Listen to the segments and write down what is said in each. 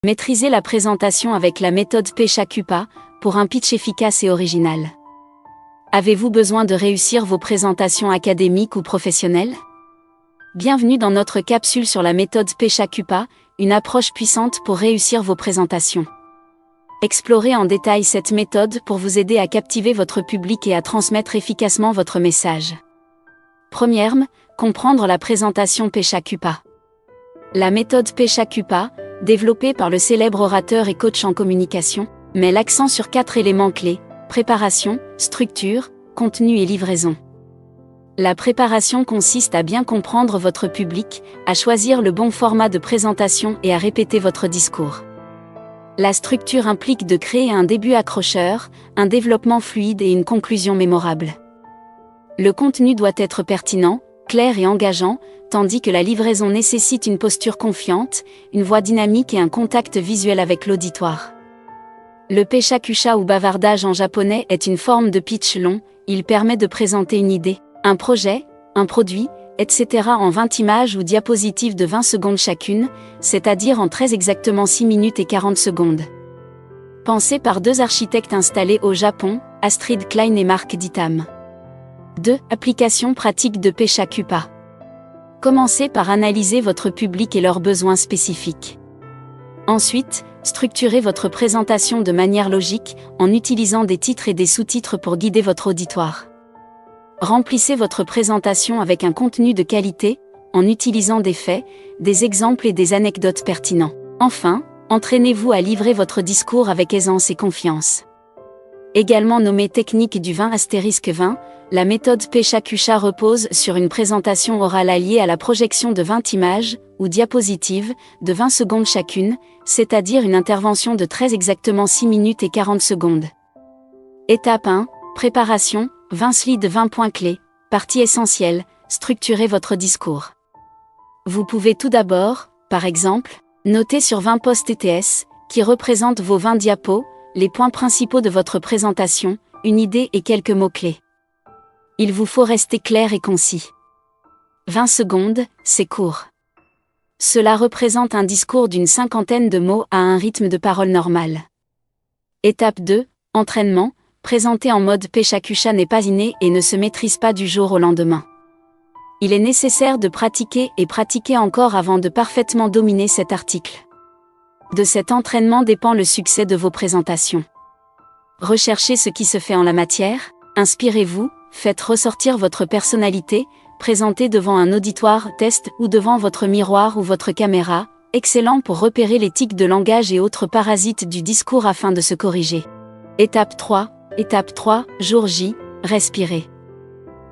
Maîtrisez la présentation avec la méthode PechaKupa pour un pitch efficace et original. Avez-vous besoin de réussir vos présentations académiques ou professionnelles? Bienvenue dans notre capsule sur la méthode PechaKupa, une approche puissante pour réussir vos présentations. Explorez en détail cette méthode pour vous aider à captiver votre public et à transmettre efficacement votre message. Premièrement, comprendre la présentation PechaKupa. La méthode PechaKupa, développée par le célèbre orateur et coach en communication, met l'accent sur 4 éléments clés: préparation, structure, contenu et livraison. La préparation consiste à bien comprendre votre public, à choisir le bon format de présentation et à répéter votre discours. La structure implique de créer un début accrocheur, un développement fluide et une conclusion mémorable. Le contenu doit être pertinent, clair et engageant, tandis que la livraison nécessite une posture confiante, une voix dynamique et un contact visuel avec l'auditoire. Le PechaKupa ou bavardage en japonais est une forme de pitch long. Il permet de présenter une idée, un projet, un produit, etc. en 20 images ou diapositives de 20 secondes chacune, c'est-à-dire en très exactement 6 minutes et 40 secondes. Pensé par 2 architectes installés au Japon, Astrid Klein et Mark Dittam. 2. Application pratique de PechaKupa. Commencez par analyser votre public et leurs besoins spécifiques. Ensuite, structurez votre présentation de manière logique, en utilisant des titres et des sous-titres pour guider votre auditoire. Remplissez votre présentation avec un contenu de qualité, en utilisant des faits, des exemples et des anecdotes pertinents. Enfin, entraînez-vous à livrer votre discours avec aisance et confiance. Également nommée technique du 20*20, la méthode PechaKupa repose sur une présentation orale alliée à la projection de 20 images, ou diapositives, de 20 secondes chacune, c'est-à-dire une intervention de très exactement 6 minutes et 40 secondes. Étape 1. Préparation, 20 slides 20 points clés. Partie essentielle, structurez votre discours. Vous pouvez tout d'abord, par exemple, noter sur 20 post-ETS, qui représentent vos 20 diapos, les points principaux de votre présentation, une idée et quelques mots-clés. Il vous faut rester clair et concis. 20 secondes, c'est court. Cela représente un discours d'une 50aine de mots à un rythme de parole normal. Étape 2, entraînement. Présenter en mode PechaKupa n'est pas inné et ne se maîtrise pas du jour au lendemain. Il est nécessaire de pratiquer et pratiquer encore avant de parfaitement dominer cet article. De cet entraînement dépend le succès de vos présentations. Recherchez ce qui se fait en la matière, inspirez-vous, faites ressortir votre personnalité, présentez devant un auditoire test ou devant votre miroir ou votre caméra, excellent pour repérer les tics de langage et autres parasites du discours afin de se corriger. Étape 3, jour J, respirez.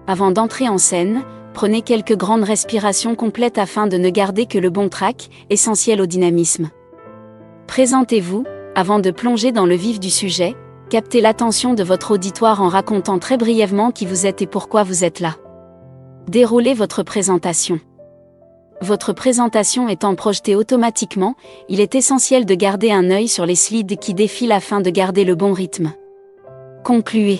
Avant d'entrer en scène, prenez quelques grandes respirations complètes afin de ne garder que le bon track, essentiel au dynamisme. Présentez-vous, avant de plonger dans le vif du sujet, captez l'attention de votre auditoire en racontant très brièvement qui vous êtes et pourquoi vous êtes là. Déroulez votre présentation. Votre présentation étant projetée automatiquement, il est essentiel de garder un œil sur les slides qui défilent afin de garder le bon rythme. Concluez.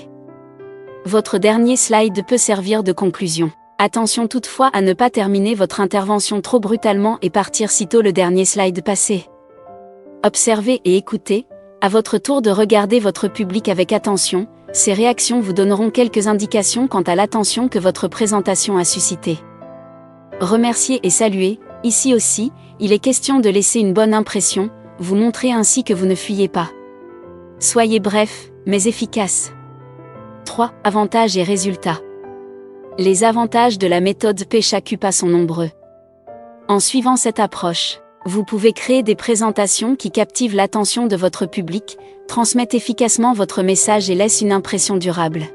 Votre dernier slide peut servir de conclusion. Attention toutefois à ne pas terminer votre intervention trop brutalement et partir sitôt le dernier slide passé. Observez et écoutez, à votre tour de regarder votre public avec attention, ces réactions vous donneront quelques indications quant à l'attention que votre présentation a suscitée. Remerciez et saluez, ici aussi, il est question de laisser une bonne impression, vous montrer ainsi que vous ne fuyez pas. Soyez bref, mais efficace. 3. Avantages et résultats. Les avantages de la méthode PechaKupa sont nombreux. En suivant cette approche, vous pouvez créer des présentations qui captivent l'attention de votre public, transmettent efficacement votre message et laissent une impression durable.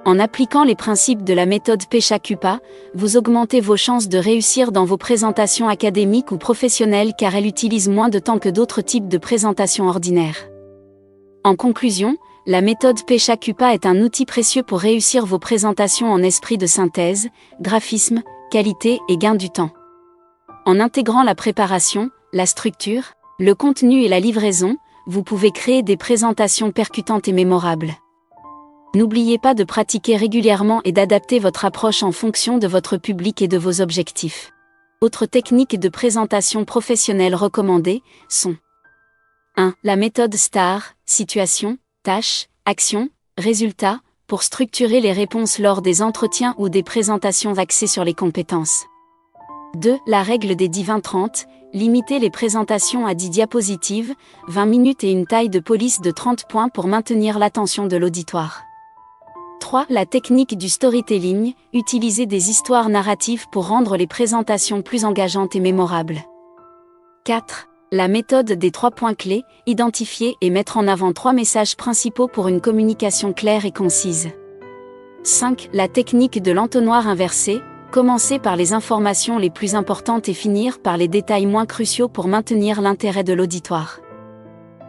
En appliquant les principes de la méthode PechaKupa, vous augmentez vos chances de réussir dans vos présentations académiques ou professionnelles car elle utilise moins de temps que d'autres types de présentations ordinaires. En conclusion, la méthode PechaKupa est un outil précieux pour réussir vos présentations en esprit de synthèse, graphisme, qualité et gain du temps. En intégrant la préparation, la structure, le contenu et la livraison, vous pouvez créer des présentations percutantes et mémorables. N'oubliez pas de pratiquer régulièrement et d'adapter votre approche en fonction de votre public et de vos objectifs. Autres techniques de présentation professionnelle recommandées sont 1. La méthode STAR, situation, tâche, action, résultat, pour structurer les réponses lors des entretiens ou des présentations axées sur les compétences. 2. La règle des 10-20-30, limiter les présentations à 10 diapositives, 20 minutes et une taille de police de 30 points pour maintenir l'attention de l'auditoire. 3. La technique du storytelling, utiliser des histoires narratives pour rendre les présentations plus engageantes et mémorables. 4. La méthode des 3 points clés, identifier et mettre en avant 3 messages principaux pour une communication claire et concise. 5. La technique de l'entonnoir inversé, commencer par les informations les plus importantes et finir par les détails moins cruciaux pour maintenir l'intérêt de l'auditoire.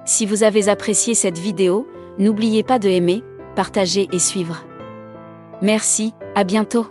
Si vous avez apprécié cette vidéo, n'oubliez pas de aimer, partager et suivre. Merci, à bientôt.